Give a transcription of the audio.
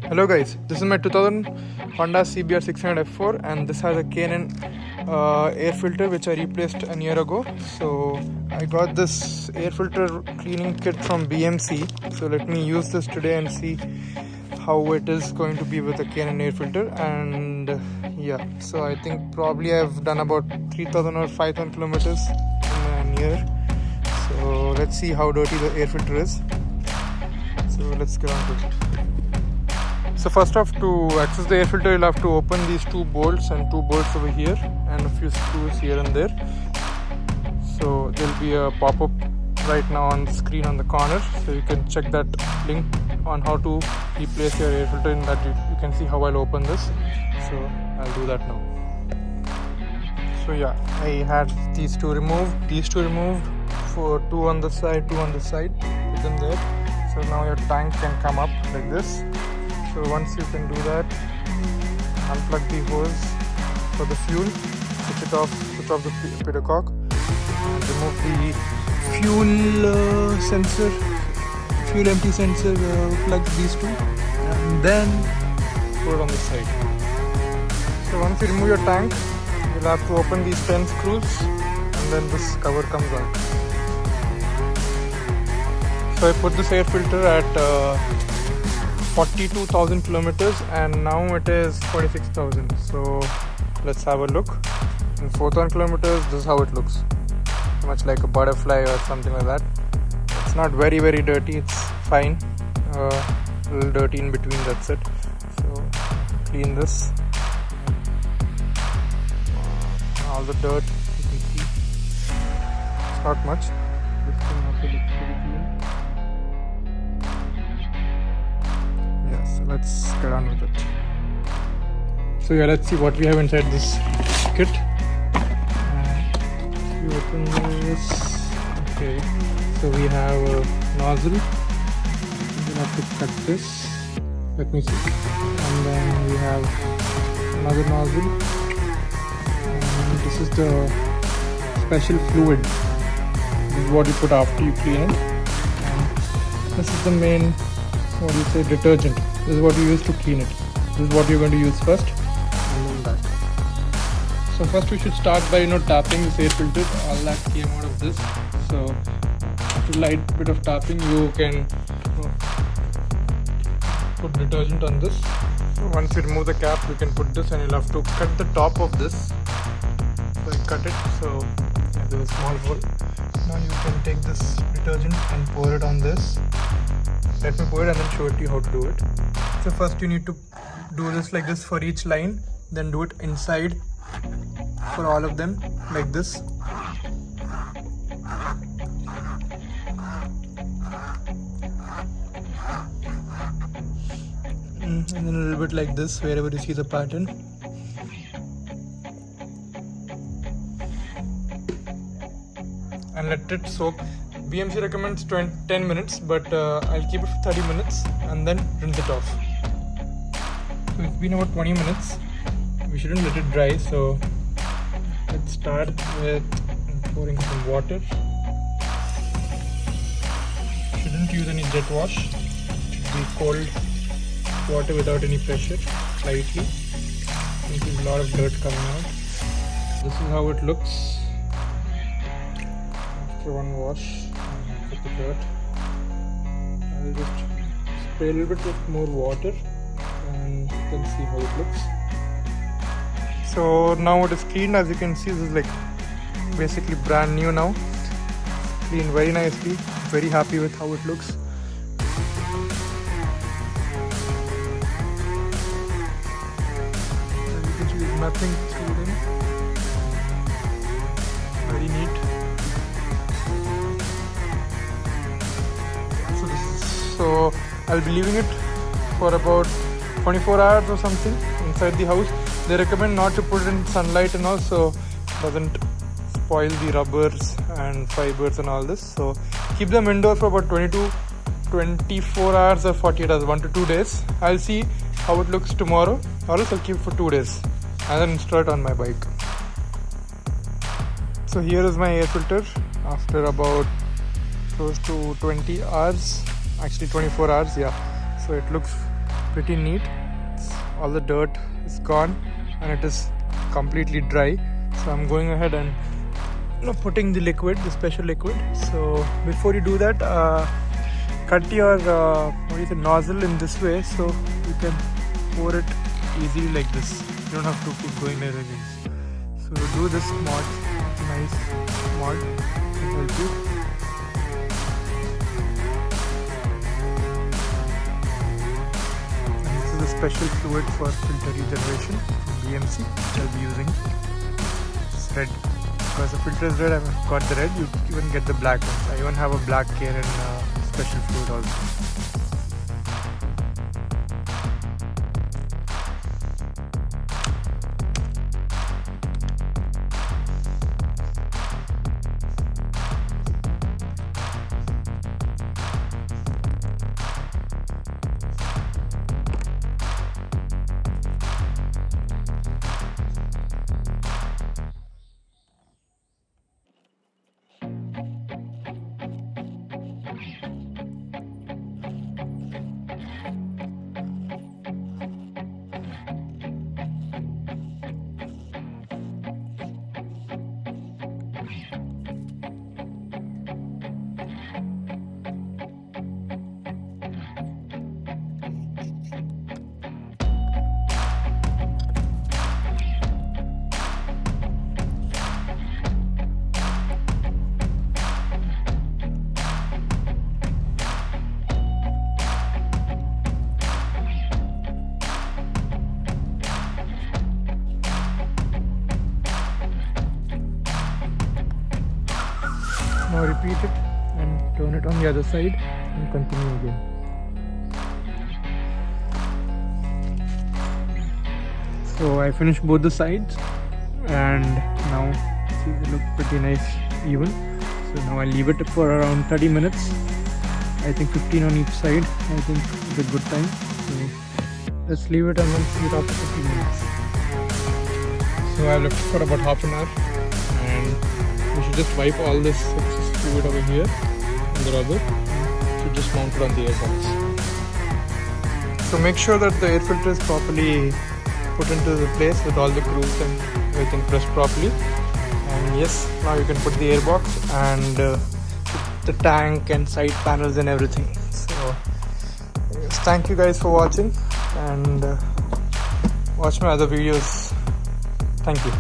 Hello guys, this is my 2000 Honda CBR 600 F4 and this has a K&N air filter which I replaced a year ago. So I got this air filter cleaning kit from BMC. So let me use this today and see how it is going to be with a K&N air filter. And yeah, so I think probably I've done about 3000 or 5000 kilometers in a year. So let's see how dirty the air filter is. So let's get on to it. So first off, to access the air filter, you'll have to open these two bolts and two bolts over here and a few screws here and there. So there'll be a pop-up right now on the screen on the corner, so you can check that link on how to replace your air filter. In that you can see how I'll open this. So I'll do that now. So yeah, I had these two removed, for two on the side, put them there. So now your tank can come up like this. So once you can do that, unplug the hose for the fuel, switch it off, switch off the pedacock, remove the fuel sensor, fuel empty sensor, plug these two, and then put it on the side. So once you remove your tank, you'll have to open these 10 screws and then this cover comes out. So I put this air filter at 42,000 kilometers and now it is 46,000. So let's have a look. In 4,000 kilometers, this is how it looks. Much like a butterfly or something like that. It's not very dirty, it's fine. A little dirty in between, that's it. So clean this. All the dirt you can see. It's not much. This thing also looks pretty clean. So let's get on with it. So yeah, let's see what we have inside this kit. You open this. Okay, so we have a nozzle. We'll have to cut this. Let me see. And then we have another nozzle. And this is the special fluid. This is what you put after you clean it. And this is the main, detergent. This is what you use to clean it. This is what you're going to use first, and then that. So first we should start by tapping this air filter. All that came out of this. So after a light bit of tapping, you can put detergent on this. So once you remove the cap, you can put this, and you'll have to cut the top of this. So I cut it. So there's a small hole. Now you can take this detergent and pour it on this. Let me pour it and then show it to you how to do it. So first you need to do this like this for each line, then do it inside for all of them like this. And then a little bit like this wherever you see the pattern. And let it soak. BMC recommends 10 minutes, but I'll keep it for 30 minutes and then rinse it off. So it's been about 20 minutes. We shouldn't let it dry, so let's start with pouring some water. Shouldn't use any jet wash. Should be cold water without any pressure, slightly. You can see a lot of dirt coming out. This is how it looks after one wash. The dirt. I'll just spray a little bit with more water and then see how it looks. So now it is clean. As you can see, this is like basically brand new now. Cleaned very nicely. Very happy with how it looks. And you can see there's nothing through them. Very neat. So I'll be leaving it for about 24 hours or something inside the house. They recommend not to put it in sunlight and all, so it doesn't spoil the rubbers and fibers and all this. So keep them indoor for about 24 hours or 48 hours, 1 to 2 days. I'll see how it looks tomorrow, or else I'll keep it for 2 days and then install it on my bike. So here is my air filter after about close to 20 hours. Actually 24 hours, yeah. So it looks pretty neat. All the dirt is gone and it is completely dry. So I'm going ahead and putting the liquid, the special liquid. So before you do that, cut your nozzle in this way so you can pour it easily like this. You don't have to keep going like this. So to do this mod, nice mod will help you. And this is a special fluid for filter regeneration, BMC, which I'll be using. It's red. Because the filter is red, I've got the red, you even get the black ones. I even have a black K&N special fluid also. Now repeat it and turn it on the other side and continue again. So I finished both the sides and now see they look pretty nice even. So now I'll leave it for around 30 minutes. I think 15 on each side. I think it's a good time. So let's leave it and then see it after 15 minutes. So I've left it for about half an hour and we should just wipe all this fluid over here on the rubber. So just mount it on the AirBox. So make sure that the air filter is properly put into the place with all the grooves and everything pressed properly. And yes, now you can put the AirBox and the tank and side panels and everything. So yes, thank you guys for watching and watch my other videos. Thank you.